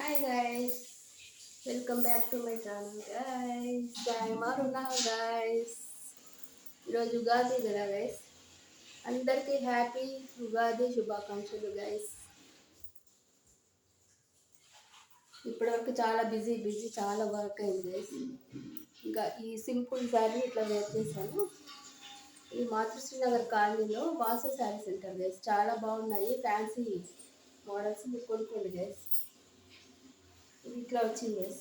Hi guys, welcome back to my channel guys. I'm Aruna guys. ఈరోజు ఉగాది కదా guys, అందరికీ happy Ugadi శుభాకాంక్షలు guys. ఇప్పటివరకు చాలా బిజీ చాలా వర్క్ అయింది గైస్. ఇంకా ఈ సింపుల్ శారీ ఇట్లా వేర్ చేశాను. ఈ మాతృశ్రీనగర్ కాలనీలో వాసు శారీ సెంటర్ గైస్, చాలా బాగున్నాయి ఫ్యాన్సీ మోడల్స్, మీరు కొనుక్కోండి గైస్. ఇది ఇట్లా వచ్చింది గైస్,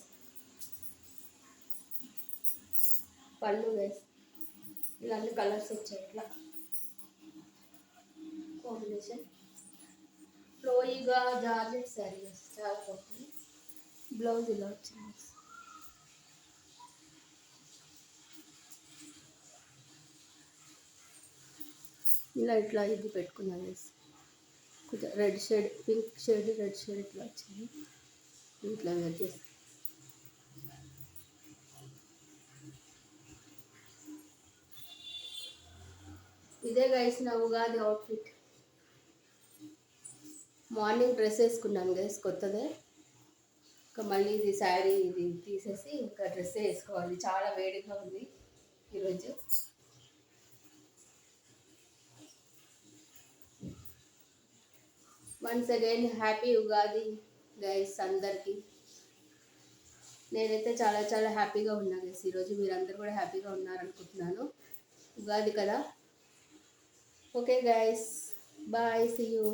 పళ్ళు గైస్, ఇలా అన్ని కలర్స్ వచ్చాయి. ఇట్లా కాంబినేషన్ ఫ్లోయిగా జార్జెట్ శారీ చాలా బాగుంది. బ్లౌజ్ ఇలా వచ్చింది. ఇలా ఇట్లా ఇది పెట్టుకున్నాను. కొంచెం red shade, pink shade, red shade ఇట్లా వచ్చింది. ఇట్లా వేర్ చేసి ఇదే గైస్ నా ఉగాది అవుట్ఫిట్. మార్నింగ్ డ్రెస్ వేసుకున్నాను గైస్ కొత్తదే. ఇంకా మళ్ళీ ఇది శారీ ఇది తీసేసి ఇంకా డ్రెస్ వేసుకోవాలి. చాలా వేడిగా ఉంది ఈరోజు. Once again happy Ugadi guys అందరికీ. నేనైతే చాలా చాలా హ్యాపీగా ఉన్నా గైస్ ఈరోజు. మీరందరూ కూడా హ్యాపీగా ఉన్నారనుకుంటున్నాను. ఉగాది కదా. Okay guys, bye, see you.